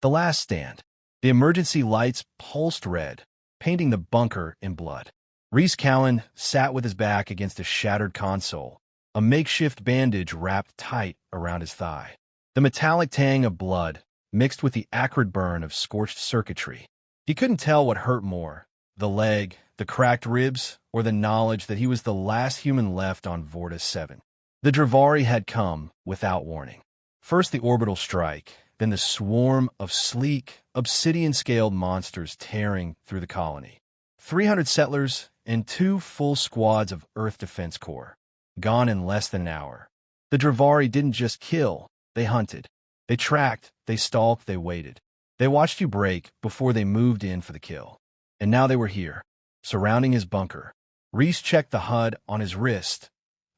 The last stand. The emergency lights pulsed red, painting the bunker in blood. Reese Cowan sat with his back against a shattered console, a makeshift bandage wrapped tight around his thigh. The metallic tang of blood mixed with the acrid burn of scorched circuitry. He couldn't tell what hurt more, the leg, the cracked ribs, or the knowledge that he was the last human left on Vortis 7. The Dravari had come without warning. First the orbital strike, then the swarm of sleek, obsidian-scaled monsters tearing through the colony. 300 settlers and 2 full squads of Earth Defense Corps, gone in less than an hour. The Dravari didn't just kill, they hunted. They tracked, they stalked, they waited. They watched you break before they moved in for the kill. And now they were here, surrounding his bunker. Reese checked the HUD on his wrist.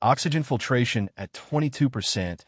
Oxygen filtration at 22%,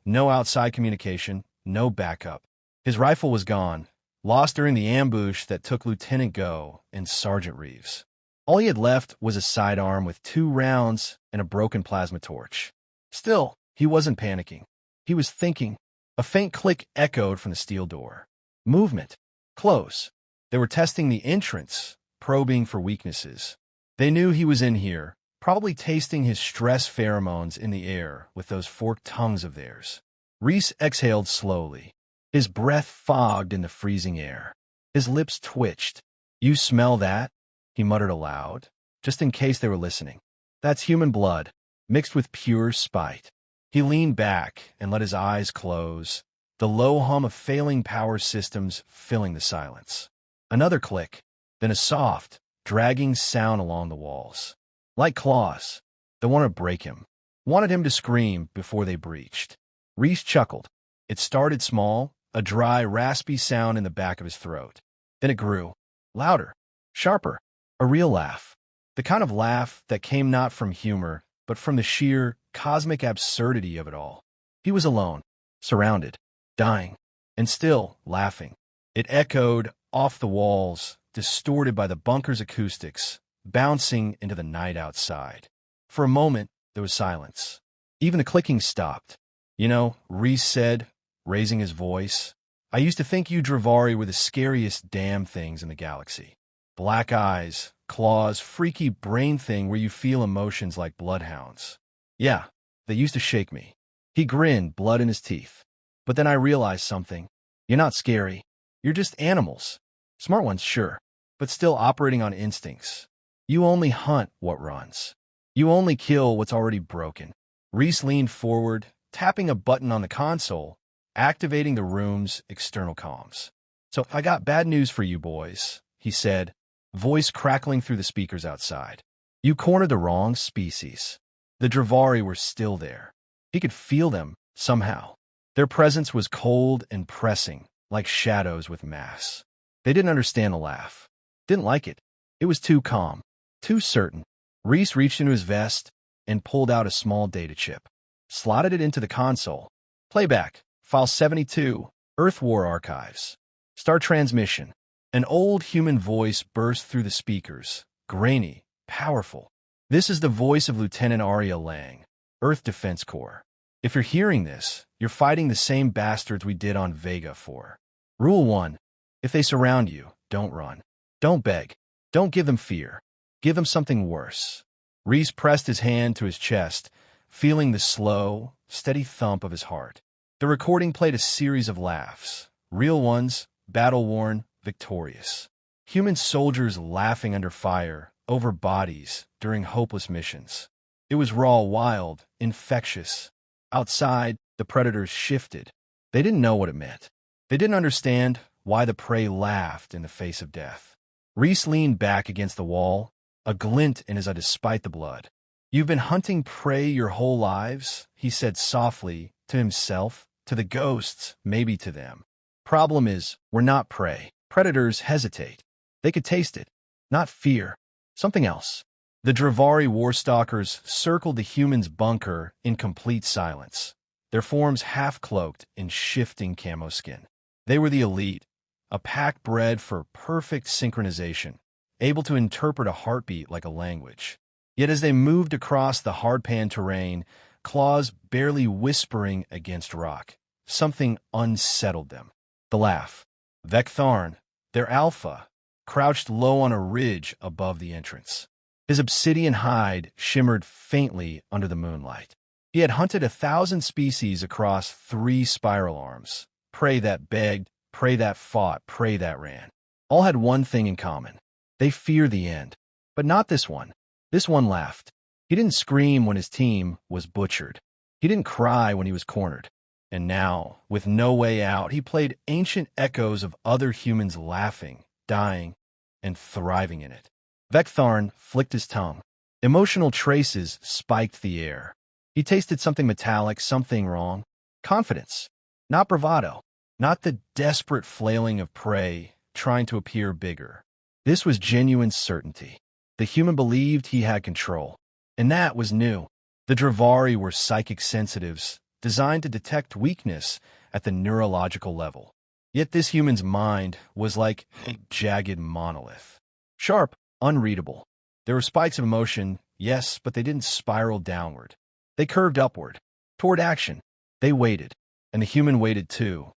no outside communication, no backup. His rifle was gone, lost during the ambush that took Lieutenant Go and Sergeant Reeves. All he had left was a sidearm with 2 rounds and a broken plasma torch. Still, he wasn't panicking. He was thinking. A faint click echoed from the steel door. Movement. Close. They were testing the entrance, probing for weaknesses. They knew he was in here, probably tasting his stress pheromones in the air with those forked tongues of theirs. Reese exhaled slowly. His breath fogged in the freezing air. His lips twitched. "You smell that?" he muttered aloud, just in case they were listening. "That's human blood, mixed with pure spite." He leaned back and let his eyes close, the low hum of failing power systems filling the silence. Another click, then a soft, dragging sound along the walls. Like claws. They wanted to break him. Wanted him to scream before they breached. Reese chuckled. It started small, a dry, raspy sound in the back of his throat. Then it grew. Louder. Sharper. A real laugh. The kind of laugh that came not from humor, but from the sheer, cosmic absurdity of it all. He was alone, surrounded, dying, and still laughing. It echoed off the walls, distorted by the bunker's acoustics, bouncing into the night outside. For a moment, there was silence. Even the clicking stopped. "You know," Reese said, raising his voice, "I used to think you Dravari were the scariest damn things in the galaxy. Black eyes, claws, freaky brain thing where you feel emotions like bloodhounds. Yeah, they used to shake me." He grinned, blood in his teeth. "But then I realized something. You're not scary. You're just animals. Smart ones, sure, but still operating on instincts. You only hunt what runs. You only kill what's already broken." Reese leaned forward, tapping a button on the console, activating the room's external comms. "So I got bad news for you boys," he said, voice crackling through the speakers outside. "You cornered the wrong species." The Dravari were still there. He could feel them, somehow. Their presence was cold and pressing, like shadows with mass. They didn't understand the laugh. Didn't like it. It was too calm, too certain. Reese reached into his vest and pulled out a small data chip. Slotted it into the console. "Playback, File 72, Earth War Archives. Start transmission." An old human voice burst through the speakers, grainy, powerful. "This is the voice of Lieutenant Arya Lang, Earth Defense Corps. If you're hearing this, you're fighting the same bastards we did on Vega for. Rule 1. If they surround you, don't run. Don't beg. Don't give them fear. Give them something worse." Reese pressed his hand to his chest, feeling the slow, steady thump of his heart. The recording played a series of laughs. Real ones, battle-worn, victorious. Human soldiers laughing under fire, over bodies, during hopeless missions. It was raw, wild, infectious. Outside, the predators shifted. They didn't know what it meant. They didn't understand why the prey laughed in the face of death. Reese leaned back against the wall, a glint in his eye despite the blood. "You've been hunting prey your whole lives," he said softly, to himself, to the ghosts, maybe to them. "Problem is, we're not prey." Predators hesitate. They could taste it. Not fear. Something else. The Dravari warstalkers circled the humans' bunker in complete silence, their forms half-cloaked in shifting camo skin. They were the elite, a pack bred for perfect synchronization, able to interpret a heartbeat like a language. Yet as they moved across the hardpan terrain, claws barely whispering against rock, something unsettled them. The laugh. Vectharn, their alpha, crouched low on a ridge above the entrance. His obsidian hide shimmered faintly under the moonlight. He had hunted 1,000 species across 3 spiral arms. Prey that begged, prey that fought, prey that ran. All had one thing in common. They fear the end. But not this one. This one laughed. He didn't scream when his team was butchered. He didn't cry when he was cornered. And now, with no way out, he played ancient echoes of other humans laughing, dying, and thriving in it. Vectharn flicked his tongue. Emotional traces spiked the air. He tasted something metallic, something wrong. Confidence. Not bravado. Not the desperate flailing of prey trying to appear bigger. This was genuine certainty. The human believed he had control. And that was new. The Dravari were psychic sensitives, designed to detect weakness at the neurological level. Yet this human's mind was like a jagged monolith. Sharp, unreadable. There were spikes of emotion, yes, but they didn't spiral downward. They curved upward, toward action. They waited, and the human waited too.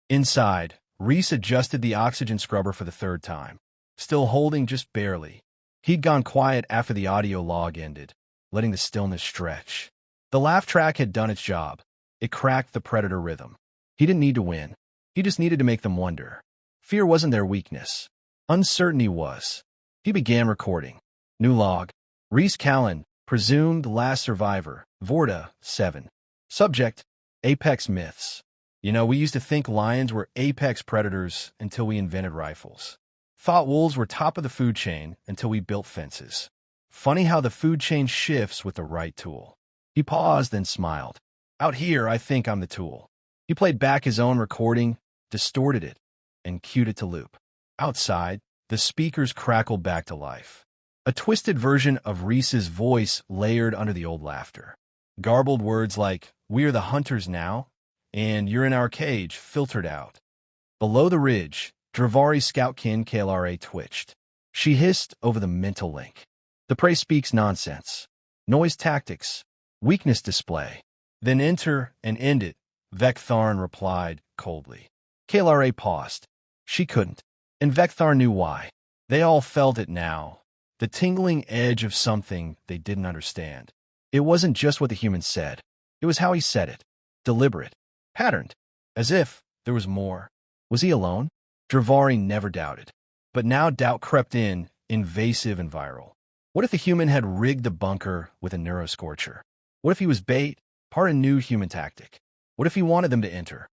Inside, Reese adjusted the oxygen scrubber for the 3rd time, still holding just barely. He'd gone quiet after the audio log ended, letting the stillness stretch. The laugh track had done its job. It cracked the predator rhythm. He didn't need to win. He just needed to make them wonder. Fear wasn't their weakness. Uncertainty was. He began recording. New log. Reese Callan, presumed last survivor, Vorta, 7. Subject, Apex myths. You know, we used to think lions were apex predators until we invented rifles. Thought wolves were top of the food chain until we built fences. Funny how the food chain shifts with the right tool. He paused and smiled. Out here, I think I'm the tool. He played back his own recording, distorted it, and cued it to loop. Outside, the speakers crackled back to life. A twisted version of Reese's voice layered under the old laughter. Garbled words like, "We're the hunters now," and "You're in our cage," filtered out. Below the ridge, Dravari scoutkin KLRA twitched. She hissed over the mental link. The prey speaks nonsense. Noise tactics. Weakness display. Then enter and end it, Vectharn replied coldly. KLRA paused. She couldn't. And Vectharn knew why. They all felt it now. The tingling edge of something they didn't understand. It wasn't just what the human said. It was how he said it. Deliberate. Patterned. As if there was more. Was he alone? Dravari never doubted. But now doubt crept in, invasive and viral. What if the human had rigged the bunker with a neuroscorcher? What if he was bait, part of a new human tactic? What if he wanted them to enter?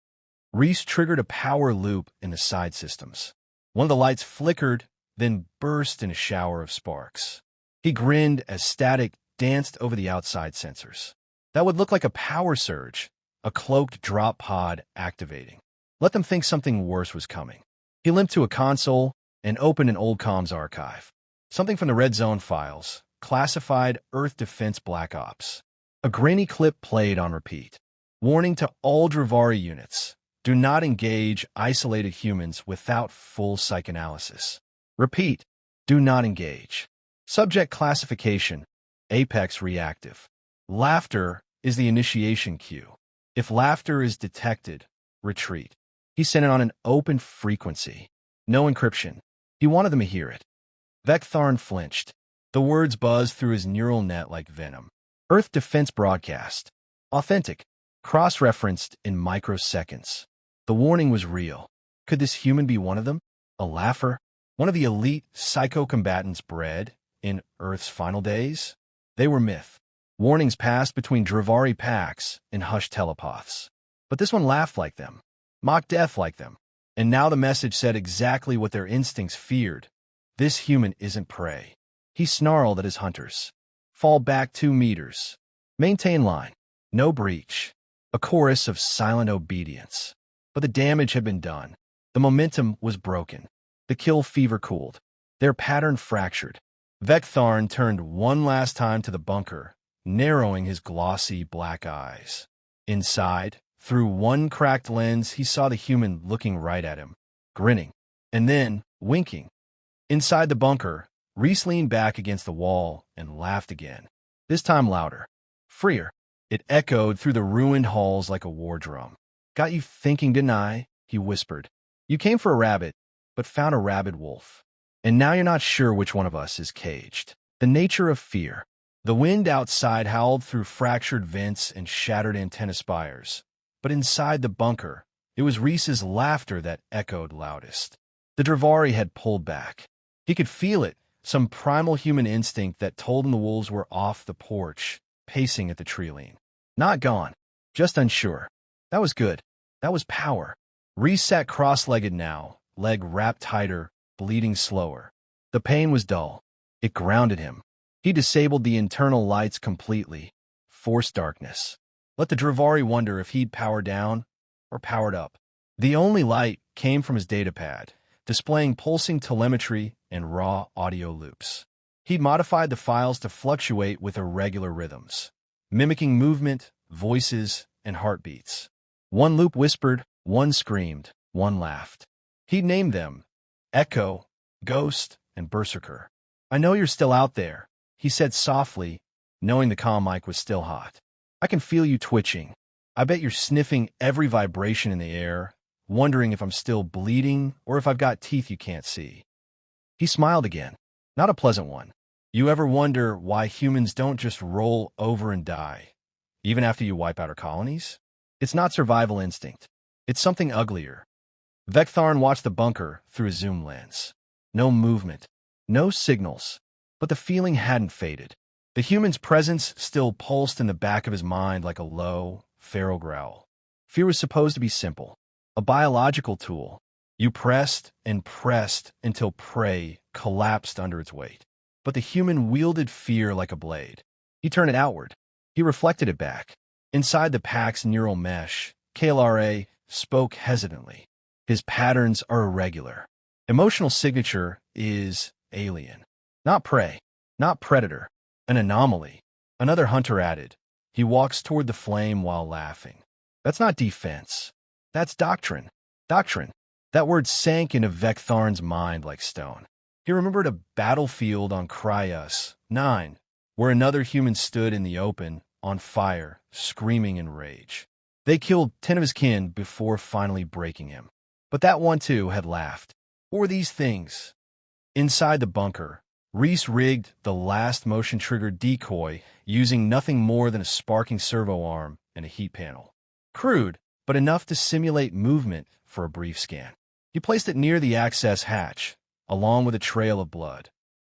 Reese triggered a power loop in the side systems. One of the lights flickered, then burst in a shower of sparks. He grinned as static danced over the outside sensors. That would look like a power surge, a cloaked drop pod activating. Let them think something worse was coming. He limped to a console and opened an old comms archive. Something from the Red Zone files, classified Earth Defense Black Ops. A grainy clip played on repeat. Warning to all Dravari units. Do not engage isolated humans without full psychanalysis. Repeat. Do not engage. Subject classification. Apex reactive. Laughter is the initiation cue. If laughter is detected, retreat. He sent it on an open frequency. No encryption. He wanted them to hear it. Vectharn flinched. The words buzzed through his neural net like venom. Earth Defense Broadcast. Authentic. Cross-referenced in microseconds. The warning was real. Could this human be one of them? A laugher? One of the elite psycho-combatants bred in Earth's final days? They were myth. Warnings passed between Dravari packs and hushed telepaths. But this one laughed like them. Mocked death like them. And now the message said exactly what their instincts feared. This human isn't prey. He snarled at his hunters. Fall back 2 meters. Maintain line. No breach. A chorus of silent obedience. But the damage had been done. The momentum was broken. The kill fever cooled. Their pattern fractured. Vectharn turned one last time to the bunker, narrowing his glossy black eyes. Inside, through one cracked lens, he saw the human looking right at him, grinning, and then winking. Inside the bunker, Reese leaned back against the wall and laughed again, this time louder, freer. It echoed through the ruined halls like a war drum. Got you thinking, didn't I? He whispered. You came for a rabbit, but found a rabid wolf. And now you're not sure which one of us is caged. The nature of fear. The wind outside howled through fractured vents and shattered antenna spires. But inside the bunker, it was Reese's laughter that echoed loudest. The Dravari had pulled back. He could feel it, some primal human instinct that told him the wolves were off the porch, pacing at the tree-line. Not gone, just unsure. That was good. That was power. Reese sat cross-legged now, leg wrapped tighter, bleeding slower. The pain was dull. It grounded him. He disabled the internal lights completely. Forced darkness. Let the Dravari wonder if he'd power down or powered up. The only light came from his datapad, displaying pulsing telemetry and raw audio loops. He'd modified the files to fluctuate with irregular rhythms, mimicking movement, voices, and heartbeats. One loop whispered, one screamed, one laughed. He'd named them Echo, Ghost, and Berserker. I know you're still out there, he said softly, knowing the comm mic was still hot. I can feel you twitching. I bet you're sniffing every vibration in the air, wondering if I'm still bleeding or if I've got teeth you can't see. He smiled again, not a pleasant one. You ever wonder why humans don't just roll over and die, even after you wipe out our colonies? It's not survival instinct. It's something uglier. Vectharn watched the bunker through a zoom lens. No movement, no signals, but the feeling hadn't faded. The human's presence still pulsed in the back of his mind like a low, feral growl. Fear was supposed to be simple, a biological tool. You pressed and pressed until prey collapsed under its weight. But the human wielded fear like a blade. He turned it outward. He reflected it back. Inside the pack's neural mesh, KLRA spoke hesitantly. His patterns are irregular. Emotional signature is alien. Not prey, not predator. An anomaly. Another hunter added. He walks toward the flame while laughing. That's not defense. That's doctrine. Doctrine. That word sank into Vectharn's mind like stone. He remembered a battlefield on Cryus 9, where another human stood in the open, on fire, screaming in rage. They killed 10 of his kin before finally breaking him. But that one too had laughed. What were these things? Inside the bunker, Reese rigged the last motion-triggered decoy using nothing more than a sparking servo arm and a heat panel. Crude, but enough to simulate movement for a brief scan. He placed it near the access hatch, along with a trail of blood.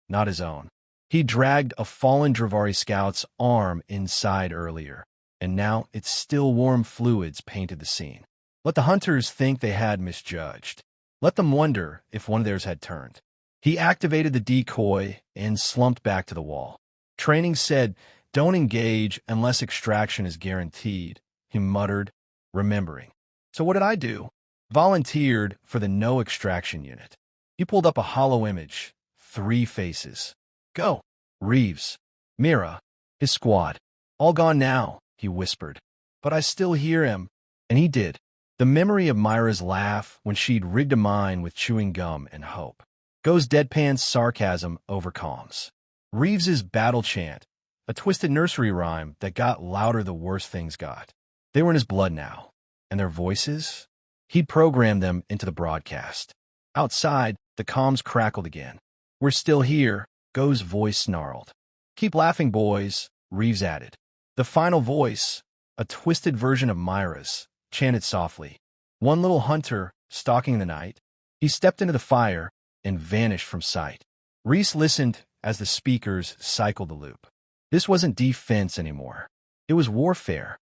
Not his own. He dragged a fallen Dravari scout's arm inside earlier, and now its still warm fluids painted the scene. Let the hunters think they had misjudged. Let them wonder if one of theirs had turned. He activated the decoy and slumped back to the wall. Training said, don't engage unless extraction is guaranteed, he muttered, remembering. So what did I do? Volunteered for the no extraction unit. He pulled up a hollow image. 3 faces. Go. Reeves. Mira. His squad. All gone now, he whispered. But I still hear him. And he did. The memory of Myra's laugh when she'd rigged a mine with chewing gum and hope. Go's deadpan sarcasm over calms. Reeves's battle chant, a twisted nursery rhyme that got louder the worse things got. They were in his blood now. And their voices? He'd programmed them into the broadcast. Outside, the comms crackled again. We're still here, Go's voice snarled. Keep laughing, boys, Reeves added. The final voice, a twisted version of Myra's, chanted softly. One little hunter, stalking the night. He stepped into the fire and vanished from sight. Reese listened as the speakers cycled the loop. This wasn't defense anymore. It was warfare.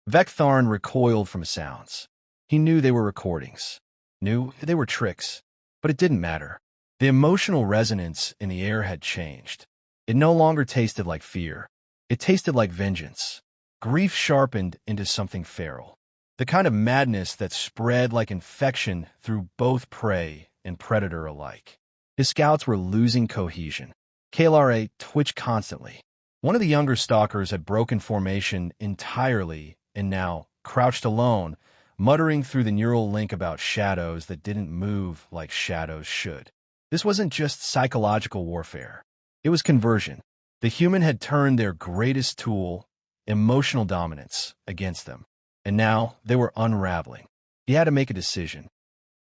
Vectharn recoiled from sounds. He knew they were recordings. Knew they were tricks. But it didn't matter. The emotional resonance in the air had changed. It no longer tasted like fear. It tasted like vengeance. Grief sharpened into something feral. The kind of madness that spread like infection through both prey and predator alike. His scouts were losing cohesion. KLRA twitched constantly. One of the younger stalkers had broken formation entirely and now crouched alone, muttering through the neural link about shadows that didn't move like shadows should. This wasn't just psychological warfare. It was conversion. The human had turned their greatest tool, emotional dominance, against them. And now they were unraveling. He had to make a decision.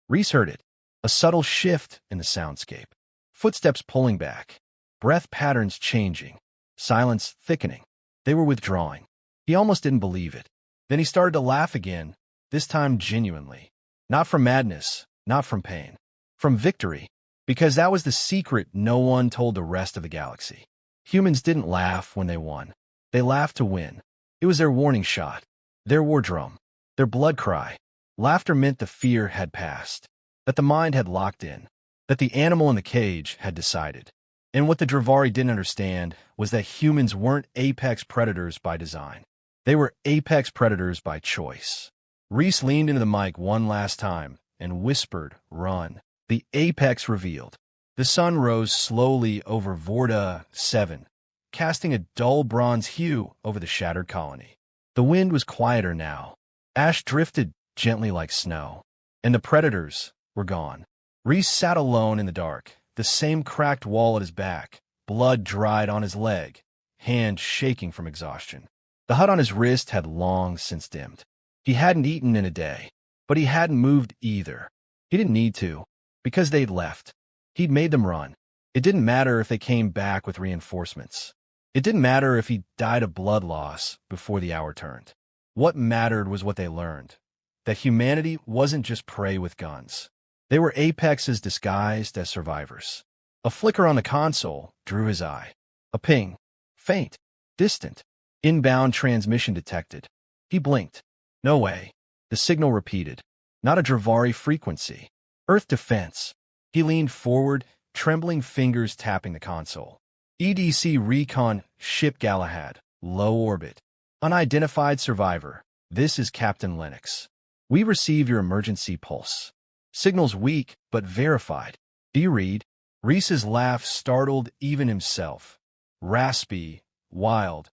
Reese heard it, a subtle shift in the soundscape. Footsteps pulling back, breath patterns changing, silence thickening. They were withdrawing. He almost didn't believe it. Then he started to laugh again, this time genuinely. Not from madness, not from pain. From victory. Because that was the secret no one told the rest of the galaxy. Humans didn't laugh when they won. They laughed to win. It was their warning shot, their war drum, their blood cry. Laughter meant the fear had passed, that the mind had locked in, that the animal in the cage had decided. And what the Dravari didn't understand was that humans weren't apex predators by design. They were apex predators by choice. Reese leaned into the mic one last time and whispered, "Run." The apex revealed. The sun rose slowly over Vorta 7, casting a dull bronze hue over the shattered colony. The wind was quieter now. Ash drifted gently like snow, and the predators were gone. Reese sat alone in the dark, the same cracked wall at his back, blood dried on his leg, hand shaking from exhaustion. The hut on his wrist had long since dimmed. He hadn't eaten in a day, but he hadn't moved either. He didn't need to, because they'd left. He'd made them run. It didn't matter if they came back with reinforcements. It didn't matter if he died of blood loss before the hour turned. What mattered was what they learned, that humanity wasn't just prey with guns. They were apexes disguised as survivors. A flicker on the console drew his eye. A ping. Faint. Distant. Inbound transmission detected. He blinked. No way. The signal repeated. Not a Dravari frequency. Earth defense. He leaned forward, trembling fingers tapping the console. EDC Recon Ship Galahad. Low orbit. Unidentified survivor. This is Captain Lennox. We receive your emergency pulse. Signals weak, but verified. Do you read? Reese's laugh startled even himself. Raspy, wild,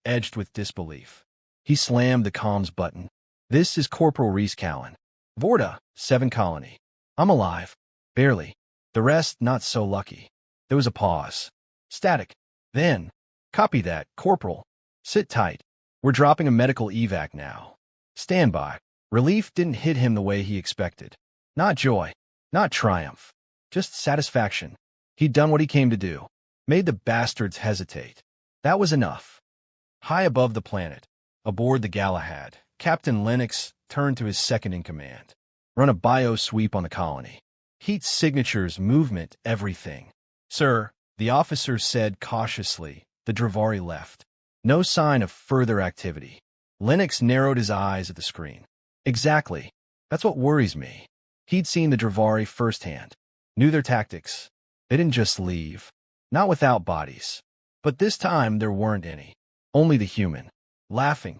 edged with disbelief. He slammed the comms button. This is Corporal Reese Cowan. Vorta 7 Colony. I'm alive. Barely. The rest not so lucky. There was a pause. Static. Then. Copy that, Corporal. Sit tight. We're dropping a medical evac now. Stand by. Relief didn't hit him the way he expected. Not joy. Not triumph. Just satisfaction. He'd done what he came to do. Made the bastards hesitate. That was enough. High above the planet, aboard the Galahad, Captain Lennox turned to his second-in-command. Run a bio-sweep on the colony. Heat signatures, movement, everything. Sir, the officer said cautiously. The Dravari left. No sign of further activity. Lennox narrowed his eyes at the screen. Exactly. That's what worries me. He'd seen the Dravari firsthand. Knew their tactics. They didn't just leave. Not without bodies. But this time there weren't any. Only the human. Laughing.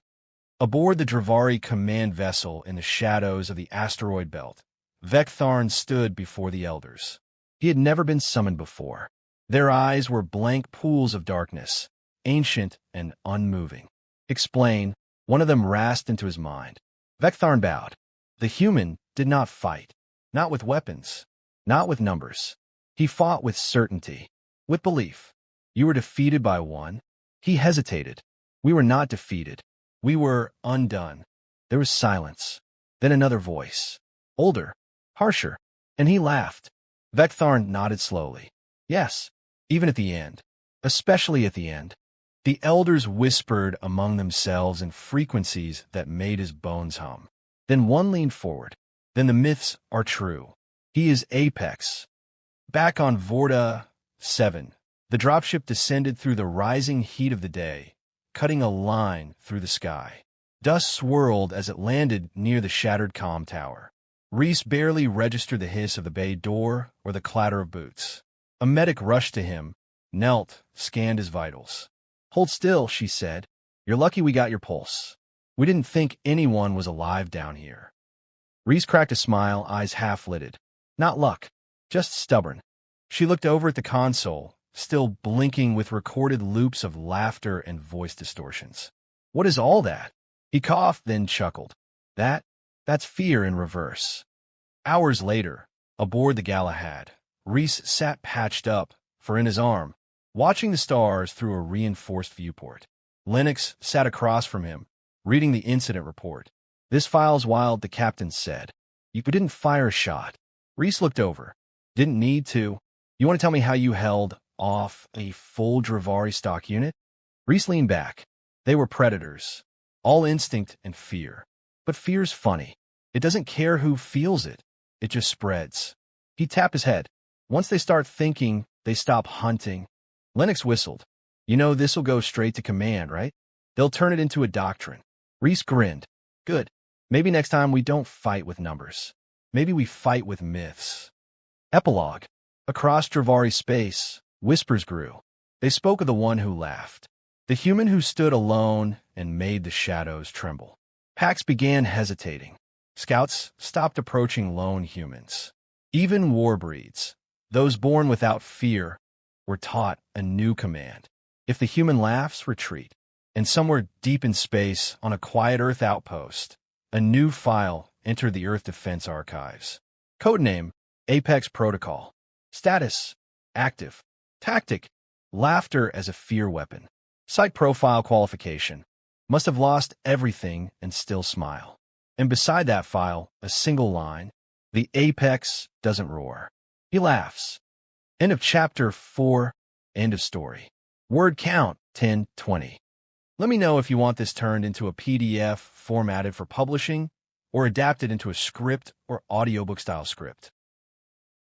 Aboard the Dravari command vessel in the shadows of the asteroid belt, Vectharn stood before the elders. He had never been summoned before. Their eyes were blank pools of darkness, ancient and unmoving. Explain, one of them rasped into his mind. Vectharn bowed. The human did not fight. Not with weapons. Not with numbers. He fought with certainty. With belief. You were defeated by one. He hesitated. We were not defeated. We were undone. There was silence. Then another voice. Older. Harsher. And he laughed. Vectharn nodded slowly. Yes. Even at the end. Especially at the end. The elders whispered among themselves in frequencies that made his bones hum. Then one leaned forward. Then the myths are true. He is Apex. Back on Vorta 7, the dropship descended through the rising heat of the day, cutting a line through the sky. Dust swirled as it landed near the shattered comm tower. Reese barely registered the hiss of the bay door or the clatter of boots. A medic rushed to him, knelt, scanned his vitals. Hold still, she said. You're lucky we got your pulse. We didn't think anyone was alive down here. Reese cracked a smile, eyes half-lidded. Not luck, just stubborn. She looked over at the console, still blinking with recorded loops of laughter and voice distortions. What is all that? He coughed, then chuckled. That's fear in reverse. Hours later, aboard the Galahad, Reese sat patched up, for in his arm, watching the stars through a reinforced viewport. Lennox sat across from him, reading the incident report. This file's wild, the captain said. You didn't fire a shot. Reese looked over. Didn't need to. You want to tell me how you held off a full Dravari stock unit? Reese leaned back. They were predators. All instinct and fear. But fear's funny. It doesn't care who feels it. It just spreads. He tapped his head. Once they start thinking, they stop hunting. Lennox whistled. You know this'll go straight to command, right? They'll turn it into a doctrine. Reese grinned. Good. Maybe next time we don't fight with numbers. Maybe we fight with myths. Epilogue. Across Dravari space, whispers grew. They spoke of the one who laughed. The human who stood alone and made the shadows tremble. Packs began hesitating. Scouts stopped approaching lone humans. Even war breeds, those born without fear, were taught a new command. If the human laughs, retreat. And somewhere deep in space, on a quiet Earth outpost, a new file entered the Earth Defense Archives. Codename, Apex Protocol. Status, active. Tactic, laughter as a fear weapon. Site profile qualification. Must have lost everything and still smile. And beside that file, a single line. The Apex doesn't roar. He laughs. End of chapter 4. End of story. Word count, 1020. Let me know if you want this turned into a PDF formatted for publishing or adapted into a script or audiobook style script.